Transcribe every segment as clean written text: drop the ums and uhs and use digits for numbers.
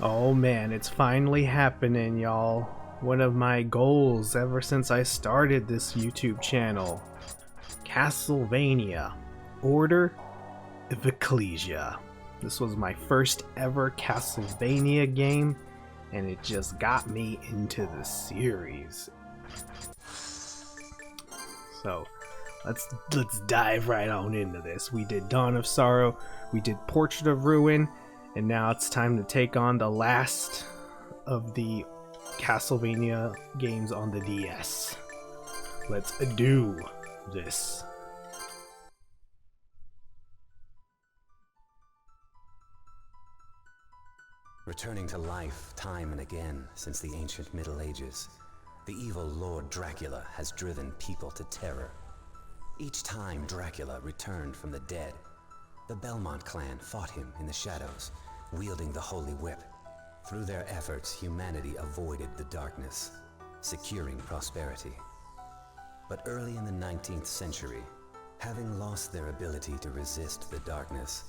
Oh man, it's finally happening, y'all. One of my goals ever since I started this YouTube channel. Castlevania Order of Ecclesia. This was my first ever Castlevania game, and it just got me into the series. So let's dive right on into this. We did Dawn of Sorrow, we did Portrait of Ruin, and now it's time to take on the last of the Castlevania games on the DS. Let's do this. Returning to life time and again since the ancient Middle Ages, the evil Lord Dracula has driven people to terror. Each time Dracula returned from the dead, the Belmont clan fought him in the shadows, wielding the Holy Whip. Through their efforts, humanity avoided the darkness, securing prosperity. But early in the 19th century, having lost their ability to resist the darkness,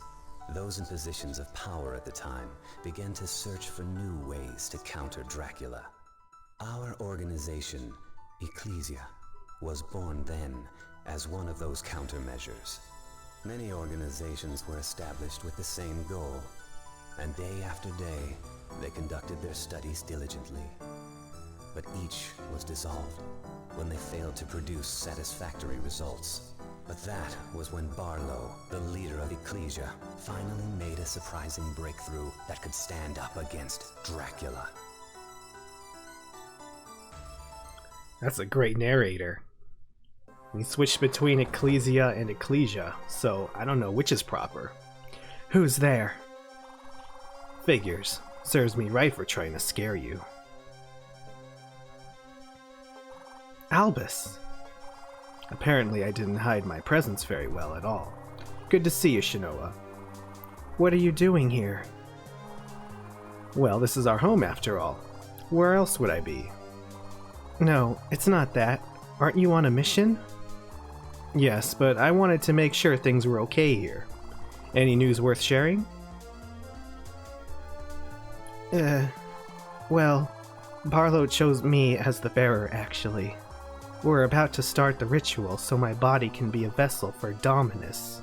those in positions of power at the time began to search for new ways to counter Dracula. Our organization, Ecclesia, was born then as one of those countermeasures. Many organizations were established with the same goal, and day after day, they conducted their studies diligently. But each was dissolved when they failed to produce satisfactory results. But that was when Barlow, the leader of Ecclesia, finally made a surprising breakthrough that could stand up against Dracula. That's a great narrator. We switched between Ecclesia and Ecclesia, so I don't know which is proper. Who's there? Figures. Serves me right for trying to scare you. Albus. Apparently I didn't hide my presence very well at all. Good to see you, Shinoa. What are you doing here? Well, this is our home after all. Where else would I be? No, it's not that. Aren't you on a mission? Yes, but I wanted to make sure things were okay here. Any news worth sharing? Well, Barlow chose me as the bearer, actually. We're about to start the ritual so my body can be a vessel for Dominus.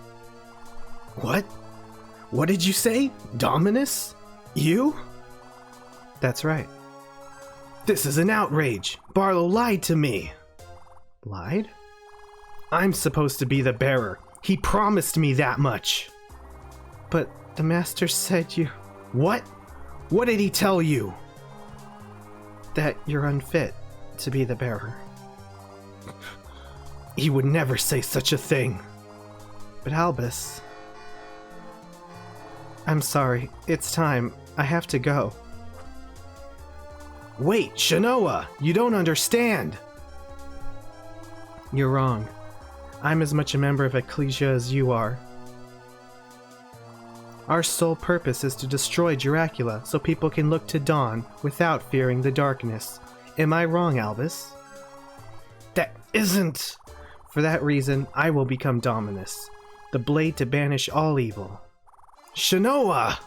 What? What did you say? Dominus? You? That's right. This is an outrage! Barlow lied to me! Lied? I'm supposed to be the bearer. He promised me that much. But the master said you... What? What did he tell you? That you're unfit to be the bearer. He would never say such a thing. But Albus... I'm sorry. It's time. I have to go. Wait, Shinoa! You don't understand! You're wrong. I'm as much a member of Ecclesia as you are. Our sole purpose is to destroy Dracula so people can look to dawn without fearing the darkness. Am I wrong, Albus? That isn't... For that reason, I will become Dominus, the blade to banish all evil. Shinoa!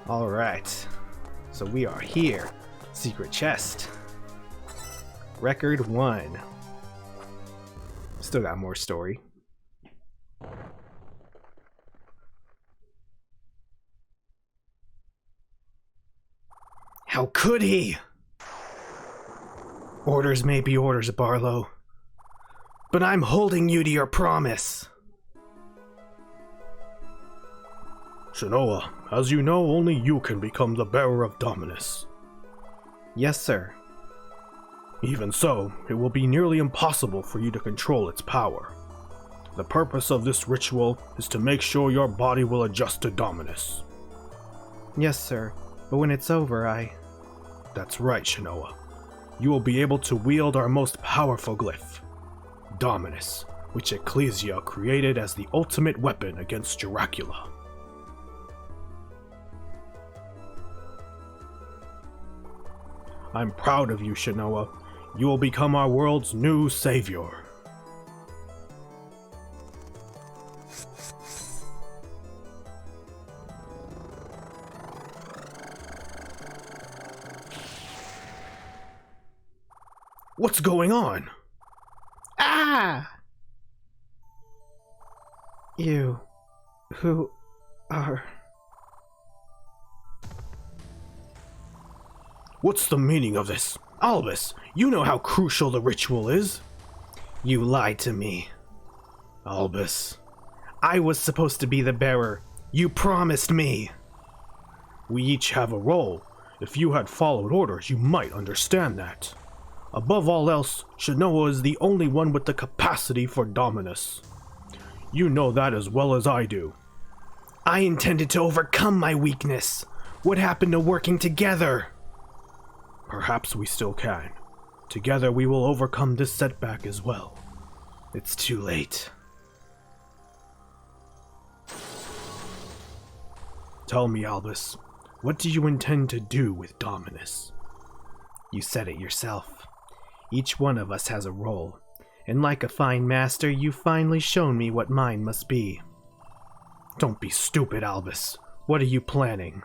Alright, so we are here. Secret chest. Record 1. Still got more story. How could he? Orders may be orders, Barlow. But I'm holding you to your promise. Shinoa, as you know, only you can become the bearer of Dominus. Yes, sir. Even so, it will be nearly impossible for you to control its power. The purpose of this ritual is to make sure your body will adjust to Dominus. Yes, sir. But when it's over, That's right, Shinoa. You will be able to wield our most powerful glyph, Dominus, which Ecclesia created as the ultimate weapon against Dracula. I'm proud of you, Shinoa. You will become our world's new savior. What's going on? Ah! You... who are... What's the meaning of this? Albus, you know how crucial the ritual is. You lied to me. Albus. I was supposed to be the bearer. You promised me. We each have a role. If you had followed orders, you might understand that. Above all else, Shinoa is the only one with the capacity for dominus. You know that as well as I do. I intended to overcome my weakness. What happened to working together? Perhaps we still can. Together we will overcome this setback as well. It's too late. Tell me, Albus, what do you intend to do with Dominus? You said it yourself. Each one of us has a role, and like a fine master, you've finally shown me what mine must be. Don't be stupid, Albus. What are you planning?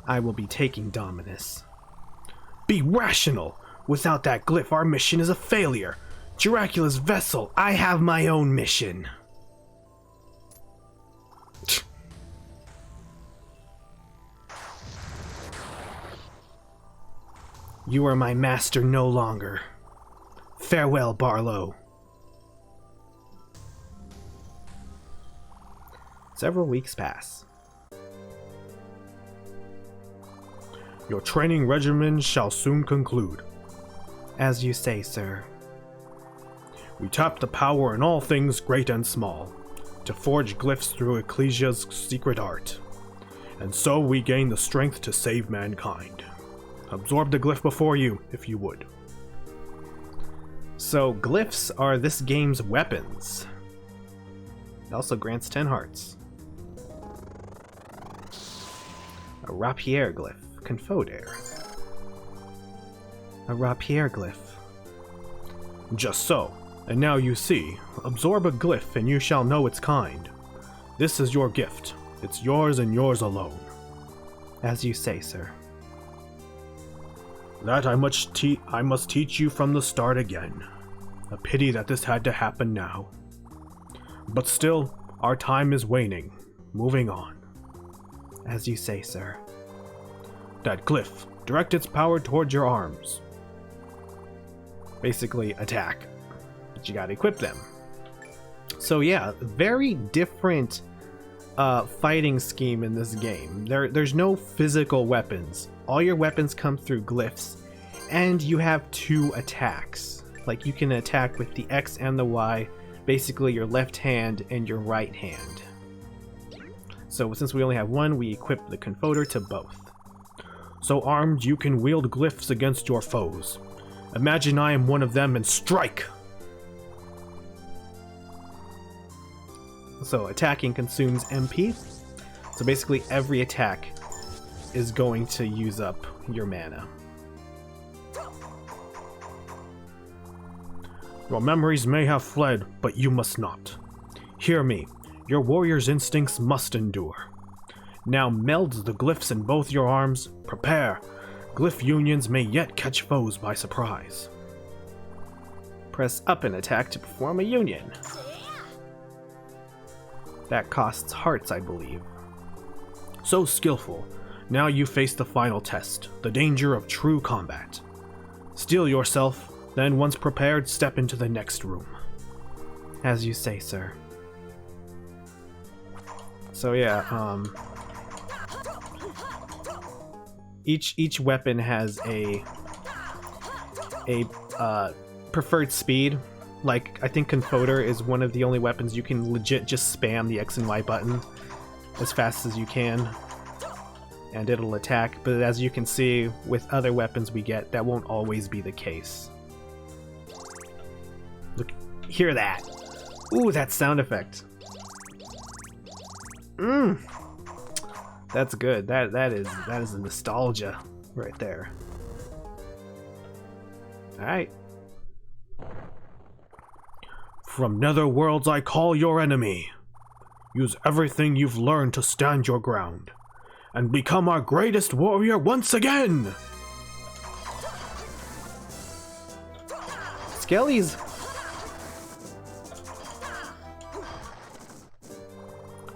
I will be taking Dominus. Be rational! Without that glyph, our mission is a failure. Dracula's vessel. I have my own mission. You are my master no longer. Farewell, Barlow. Several weeks pass. Your training regimen shall soon conclude. As you say, sir. We tap the power in all things great and small, to forge glyphs through Ecclesia's secret art. And so we gain the strength to save mankind. Absorb the glyph before you, if you would. So glyphs are this game's weapons. It also grants 10 hearts. A rapier glyph. Confoder. A rapier glyph. Just so. And now you see. Absorb a glyph and you shall know its kind. This is your gift. It's yours and yours alone. As you say, sir. That I must teach you from the start again. A pity that this had to happen now. But still, our time is waning. Moving on. As you say, sir. That glyph. Direct its power towards your arms. Basically, attack. But you gotta equip them. So yeah, very different fighting scheme in this game. There's no physical weapons. All your weapons come through glyphs, and you have 2 attacks. Like, you can attack with the X and the Y, basically your left hand and your right hand. So since we only have one, we equip the Confoder to both. So armed, you can wield glyphs against your foes. Imagine I am one of them and strike! So attacking consumes MP. So basically every attack is going to use up your mana. Your memories may have fled, but you must not. Hear me. Your warrior's instincts must endure. Now meld the glyphs in both your arms. Prepare. Glyph unions may yet catch foes by surprise. Press up and attack to perform a union. That costs hearts, I believe. So skillful. Now you face the final test, the danger of true combat. Steel yourself, then once prepared, step into the next room. As you say, sir. So yeah, each weapon has a preferred speed. Like, I think Confoder is one of the only weapons you can legit just spam the X and Y button as fast as you can, and it'll attack. But as you can see, with other weapons we get, that won't always be the case. Look, hear that. Ooh, that sound effect. That's good. That is a nostalgia right there. Alright. From nether worlds I call your enemy. Use everything you've learned to stand your ground, and become our greatest warrior once again! Skellies!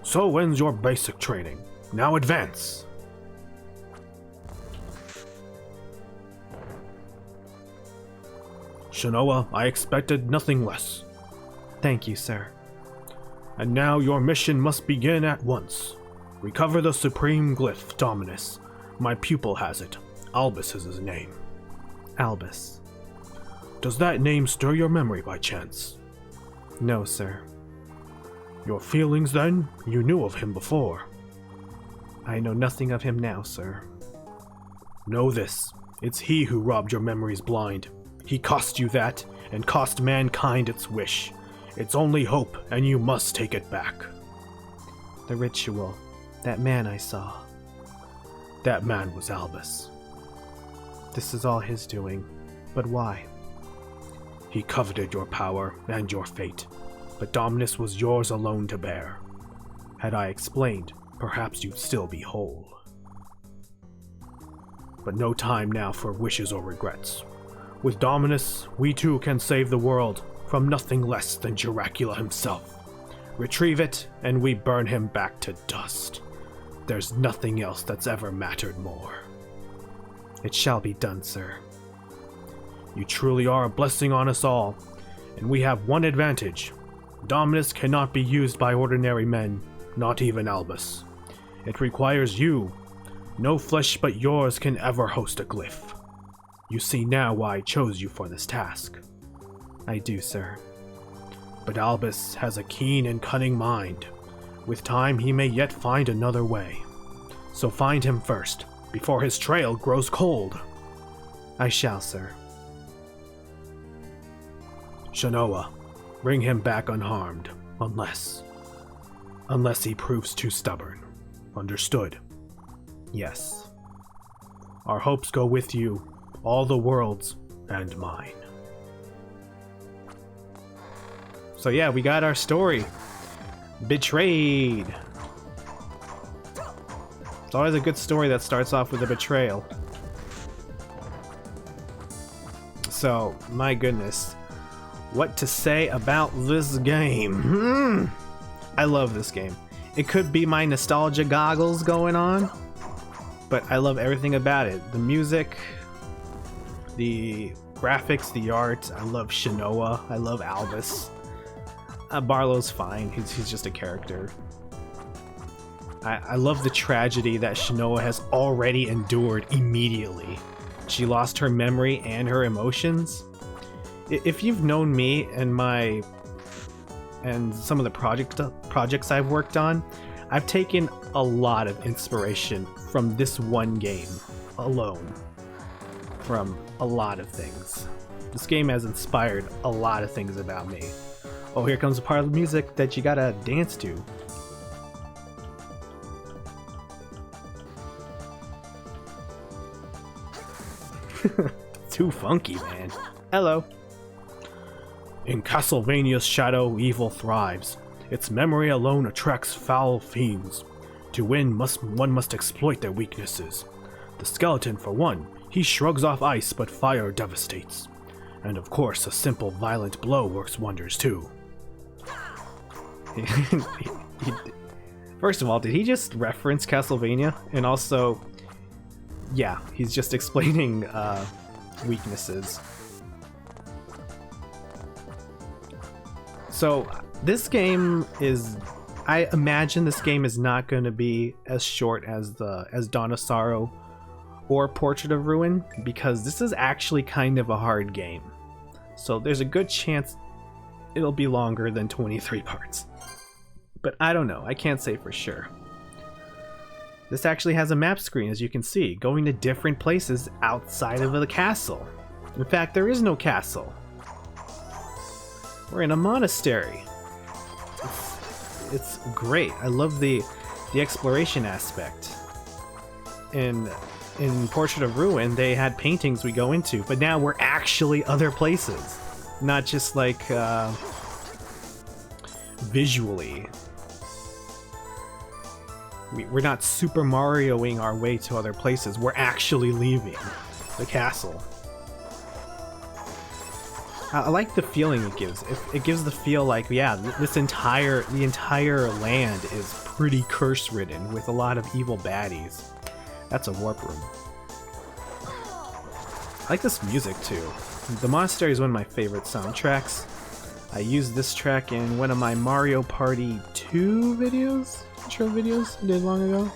So ends your basic training. Now advance. Shanoa, I expected nothing less. Thank you, sir. And now your mission must begin at once. Recover the supreme glyph, Dominus. My pupil has it. Albus is his name. Albus. Does that name stir your memory by chance? No, sir. Your feelings, then? You knew of him before. I know nothing of him now, sir. Know this. It's he who robbed your memories blind. He cost you that, and cost mankind its wish. It's only hope, and you must take it back. The ritual. That man I saw. That man was Albus. This is all his doing. But why? He coveted your power and your fate, but Dominus was yours alone to bear. Had I explained, perhaps you'd still be whole. But no time now for wishes or regrets. With Dominus, we too can save the world from nothing less than Dracula himself. Retrieve it, and we burn him back to dust. There's nothing else that's ever mattered more. It shall be done, sir. You truly are a blessing on us all, and we have one advantage. Dominus cannot be used by ordinary men, not even Albus. It requires you. No flesh but yours can ever host a glyph. You see now why I chose you for this task. I do, sir. But Albus has a keen and cunning mind. With time, he may yet find another way. So find him first, before his trail grows cold. I shall, sir. Shanoa, bring him back unharmed, unless he proves too stubborn. Understood? Yes. Our hopes go with you, all the world's, and mine. So yeah, we got our story. Betrayed. It's always a good story that starts off with a betrayal. So, my goodness. What to say about this game? I love this game. It could be my nostalgia goggles going on, but I love everything about it. The music, the graphics, the art. I love Shanoa. I love Albus. Barlow's fine. He's just a character. I love the tragedy that Shanoa has already endured immediately. She lost her memory and her emotions. If you've known me and some of the projects I've worked on, I've taken a lot of inspiration from this one game alone. From a lot of things. This game has inspired a lot of things about me. Oh, here comes a part of the music that you gotta dance to. Too funky, man. Hello. In Castlevania's shadow, evil thrives. Its memory alone attracts foul fiends. To win, one must exploit their weaknesses. The skeleton, for one, he shrugs off ice, but fire devastates. And of course, a simple violent blow works wonders too. First of all, did he just reference Castlevania? And also, yeah, he's just explaining weaknesses. So this game is, I imagine this game is not going to be as short as Dawn of Sorrow or Portrait of Ruin, because this is actually kind of a hard game. So there's a good chance it'll be longer than 23 parts. But I don't know, I can't say for sure. This actually has a map screen, as you can see, going to different places outside of the castle. In fact, there is no castle. We're in a monastery. It's great. I love the exploration aspect. In Portrait of Ruin, they had paintings we go into, but now we're actually other places. Not just like visually. We're not Super Marioing our way to other places. We're actually leaving the castle. I like the feeling it gives. It gives the feel like, yeah, the entire land is pretty curse-ridden with a lot of evil baddies. That's a warp room. I like this music too. The Monastery is one of my favorite soundtracks. I used this track in one of my Mario Party 2 videos, intro videos I did long ago.